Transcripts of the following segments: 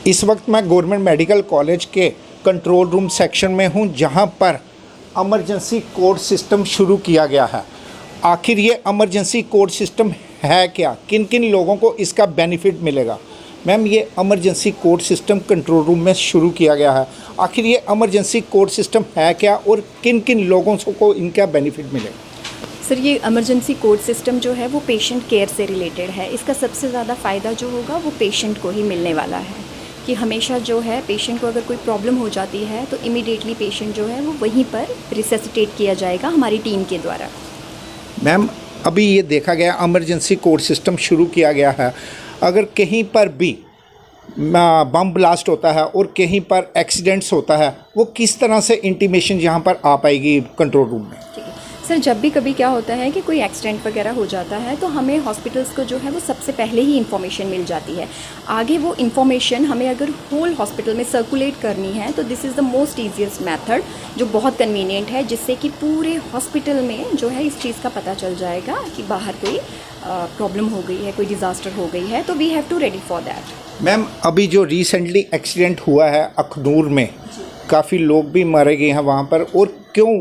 इस वक्त मैं गवर्नमेंट मेडिकल कॉलेज के कंट्रोल रूम सेक्शन में हूं, जहां पर इमरजेंसी कोड सिस्टम शुरू किया गया है। आखिर ये इमरजेंसी कोड सिस्टम है क्या, किन किन लोगों को इसका बेनिफिट मिलेगा? मैम, ये emergency code system control room में शुरू किया गया है। आखिर ये इमरजेंसी कोड सिस्टम है क्या और किन किन लोगों को इनका बेनिफिट मिलेगा? सर, ये इमरजेंसी कोड सिस्टम जो है वो पेशेंट केयर से रिलेटेड है। इसका सबसे ज़्यादा फ़ायदा जो होगा वो पेशेंट को ही मिलने वाला है कि हमेशा जो है पेशेंट को अगर कोई प्रॉब्लम हो जाती है तो इमीडिएटली पेशेंट जो है वो वहीं पर रिसेसिटेट किया जाएगा हमारी टीम के द्वारा। मैम, अभी ये देखा गया इमरजेंसी कोड सिस्टम शुरू किया गया है। अगर कहीं पर भी बम ब्लास्ट होता है और कहीं पर एक्सीडेंट्स होता है, वो किस तरह से इंटीमेशन यहाँ पर आ पाएगी कंट्रोल रूम में? ठीक है सर, जब भी कभी क्या होता है कि कोई एक्सीडेंट वगैरह हो जाता है तो हमें हॉस्पिटल्स को जो है वो सबसे पहले ही इन्फॉर्मेशन मिल जाती है। आगे वो इन्फॉर्मेशन हमें अगर होल हॉस्पिटल में सर्कुलेट करनी है तो this is the most easiest method, जो बहुत कन्वीनियंट है, जिससे कि पूरे हॉस्पिटल में जो है इस चीज़ का पता चल जाएगा कि बाहर कोई प्रॉब्लम हो गई है, कोई डिज़ास्टर हो गई है, तो we have to ready for that. Ma'am, अभी जो रिसेंटली एक्सीडेंट हुआ है अखनूर में, काफ़ी लोग भी मारे गए हैं वहाँ पर, और क्यों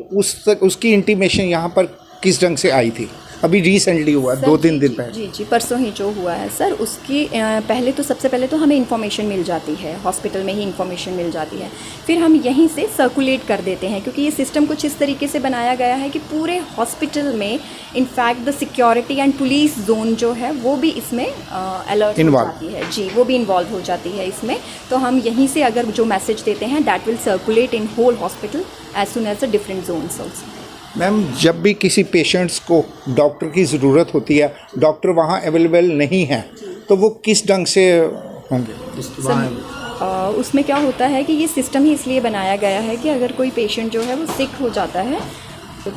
उसकी इंटीमेशन यहाँ पर किस ढंग से आई थी? अभी रिसेंटली हुआ, 2-3 दिन पहले। जी, परसों ही जो हुआ है सर, उसकी पहले तो सबसे पहले तो हमें इन्फॉर्मेशन मिल जाती है, हॉस्पिटल में ही इन्फॉर्मेशन मिल जाती है, फिर हम यहीं से सर्कुलेट कर देते हैं, क्योंकि ये सिस्टम कुछ इस तरीके से बनाया गया है कि पूरे हॉस्पिटल में in fact the security and police zone जो है वो भी इसमें अलर्ट हो जाती है। जी, वो भी इन्वॉल्व हो जाती है इसमें। तो हम यहीं से अगर जो मैसेज देते हैं that will circulate in whole hospital as soon as the different zones also. Ma'am, जब भी किसी पेशेंट्स को डॉक्टर की ज़रूरत होती है, डॉक्टर वहाँ अवेलेबल नहीं है, तो वो किस ढंग से होंगे? उसमें क्या होता है कि ये सिस्टम ही इसलिए बनाया गया है कि अगर कोई पेशेंट जो है वो सिक हो जाता है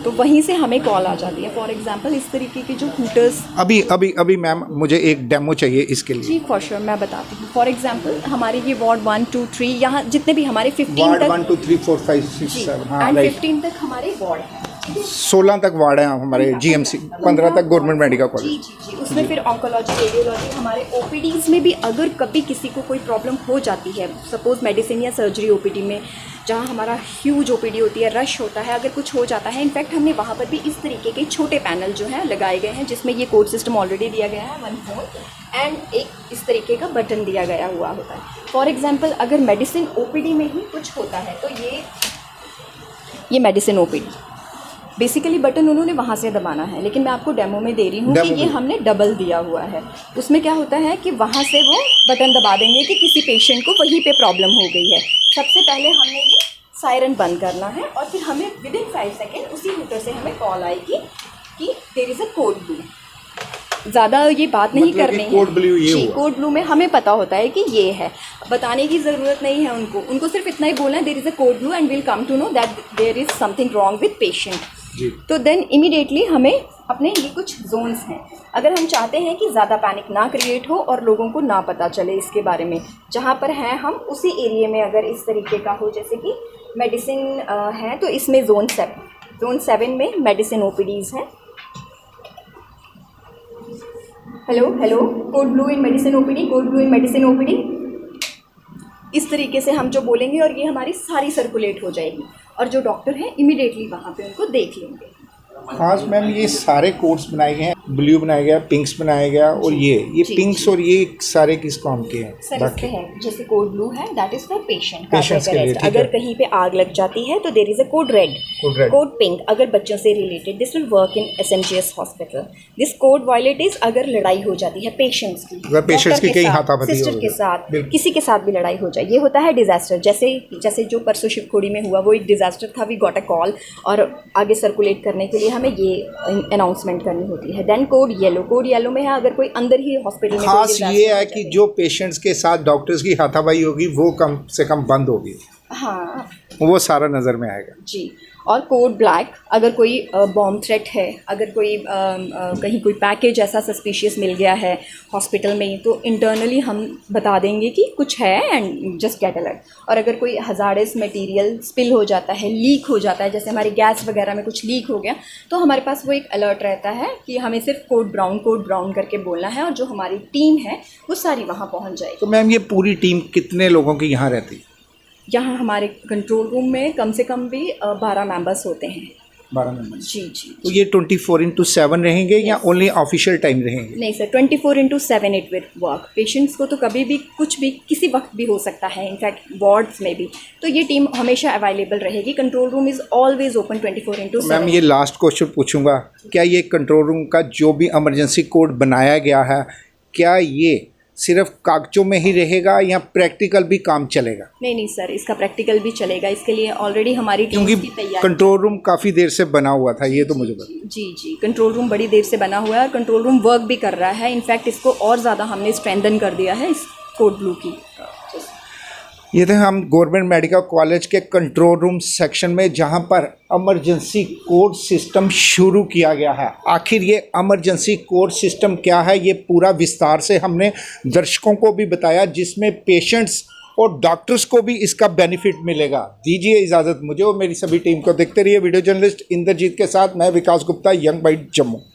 तो वहीं से हमें कॉल आ जाती है। फॉर एग्जांपल इस तरीके की जो हूटर्स अभी मैम, मुझे एक डेमो चाहिए इसके लिए। जी फॉर श्योर, मैं बताती हूँ। फॉर एग्जांपल हमारे ये वार्ड 1, 2, 3, यहाँ जितने भी हमारे 15 तक 1, 2, 3, 4, 5, 6, 7 एंड 15 तक हमारे वार्ड हैं। 16 तक वार्ड हैं हमारे जीएमसी, 15 तक गवर्नमेंट मेडिकल कॉलेज। जी, उसमें फिर ऑन्कोलॉजी, रेडियोलॉजी, हमारे ओपीडीज़ में भी अगर कभी किसी को कोई प्रॉब्लम हो जाती है, सपोज मेडिसिन या सर्जरी ओपीडी में, जहाँ हमारा ह्यूज ओपीडी होती है, रश होता है, अगर कुछ हो जाता है, इनफैक्ट हमने वहाँ पर भी इस तरीके के छोटे पैनल जो हैं लगाए गए हैं, जिसमें ये कोड सिस्टम ऑलरेडी दिया गया है, 1 फोन एंड एक इस तरीके का बटन दिया गया हुआ होता है। फॉर एग्जाम्पल अगर मेडिसिन ओपीडी में ही कुछ होता है तो ये मेडिसिन ओपीडी बेसिकली बटन उन्होंने वहाँ से दबाना है, लेकिन मैं आपको डेमो में दे रही हूँ कि ये हमने डबल दिया हुआ है। उसमें क्या होता है कि वहाँ से वो बटन दबा देंगे कि किसी पेशेंट को वहीं पे प्रॉब्लम हो गई है। सबसे पहले हमने ये सायरन बंद करना है और फिर हमें विदिन 5 सेकेंड उसी मीटर से हमें कॉल आएगी कि there is a code blue. ज़्यादा ये बात नहीं करनी है। कोड ब्लू में हमें पता होता है कि ये है, बताने की ज़रूरत नहीं है उनको सिर्फ इतना ही बोलना है, there is a code blue and will come to know that there is something wrong with patient. तो देन इमीडिएटली हमें अपने ये कुछ जोन्स हैं, अगर हम चाहते हैं कि ज़्यादा पैनिक ना क्रिएट हो और लोगों को ना पता चले इसके बारे में, जहाँ पर हैं हम उसी एरिया में अगर इस तरीके का हो, जैसे कि मेडिसिन है तो इसमें जोन 7 में मेडिसिन ओपीडीज़ हैं। Hello code blue in medicine OPD, code blue in medicine OPD, इस तरीके से हम जो बोलेंगे और ये हमारी सारी सर्कुलेट हो जाएगी और जो डॉक्टर हैं इमीडिएटली वहाँ पे उनको देख लेंगे। खास मैम, ये सारे कोड्स बनाए गए हैं, ब्लू बनाया गया, पिंक्स बनाया गया, और ये पिंक्स और ये सारे किस काम के हैं? सर इसके हैं, जैसे कोड ब्लू है दैट इज फॉर पेशेंट्स के लिए। अगर कहीं पे आग लग जाती है तो there is a code red, code pink अगर बच्चों से related, this will work in SMGS hospital. This code violet is अगर लड़ाई हो जाती है पेशेंट्स की कहीं हाथापाई सिस्टर के साथ, किसी के साथ भी लड़ाई हो जाए, ये होता है डिजास्टर। जैसे जो परसों शिवखोड़ी में हुआ वो एक डिजास्टर था, वी गॉट अ कॉल और आगे सर्कुलेट करने के लिए हमें ये अनाउंसमेंट करनी होती है। देन कोड येलो में है अगर कोई अंदर ही हॉस्पिटल में खास ये है कि जो पेशेंट्स के साथ डॉक्टर्स की हाथापाई होगी वो कम से कम बंद होगी। हाँ, वो सारा नज़र में आएगा। जी। और कोड ब्लैक। अगर कोई बॉम्ब थ्रेट है, अगर कोई कहीं कोई पैकेज ऐसा सस्पिशियस मिल गया है हॉस्पिटल में, तो इंटरनली हम बता देंगे कि कुछ है एंड जस्ट गेट अलर्ट। और अगर कोई हज़ार्डस मटेरियल स्पिल हो जाता है, लीक हो जाता है, जैसे हमारी गैस वगैरह में कुछ लीक हो गया, तो हमारे पास वो एक अलर्ट रहता है कि हमें सिर्फ कोड ब्राउन करके बोलना है, और जो हमारी टीम है वो सारी वहाँ पहुँच जाएगी। तो मैम ये पूरी टीम कितने लोगों की यहाँ रहती है? यहाँ हमारे कंट्रोल रूम में कम से कम भी 12 मेंबर्स होते हैं। 12 मेंबर। जी। तो ये 24/7 रहेंगे या ओनली ऑफिशियल टाइम रहेंगे? नहीं sir, 24/7 it will work. Patients को तो कभी भी कुछ भी किसी वक्त भी हो सकता है, इनफैक्ट वार्ड्स में भी। तो ये टीम हमेशा अवेलेबल रहेगी। Control room is always open 24/7। Ma'am ये लास्ट क्वेश्चन पूछूंगा, क्या ये कंट्रोल रूम का जो भी इमरजेंसी कोड बनाया गया है, क्या ये सिर्फ कागजों में ही रहेगा या प्रैक्टिकल भी काम चलेगा? नहीं सर, इसका प्रैक्टिकल भी चलेगा। इसके लिए ऑलरेडी हमारी टीम क्योंकि की तैयारी। कंट्रोल रूम काफ़ी देर से बना हुआ था, ये तो मुझे पता। जी, कंट्रोल रूम बड़ी देर से बना हुआ है और कंट्रोल रूम वर्क भी कर रहा है। इनफैक्ट इसको और ज़्यादा हमने स्ट्रेंथन कर दिया है इस कोड ब्लू की। ये थे हम गवर्नमेंट मेडिकल कॉलेज के कंट्रोल रूम सेक्शन में, जहां पर इमरजेंसी कोड सिस्टम शुरू किया गया है। आखिर ये इमरजेंसी कोड सिस्टम क्या है, ये पूरा विस्तार से हमने दर्शकों को भी बताया, जिसमें पेशेंट्स और डॉक्टर्स को भी इसका बेनिफिट मिलेगा। दीजिए इजाज़त मुझे और मेरी सभी टीम को। देखते रहिए वीडियो जर्नलिस्ट इंद्रजीत के साथ, मैं विकास गुप्ता, यंग बाइट जम्मू।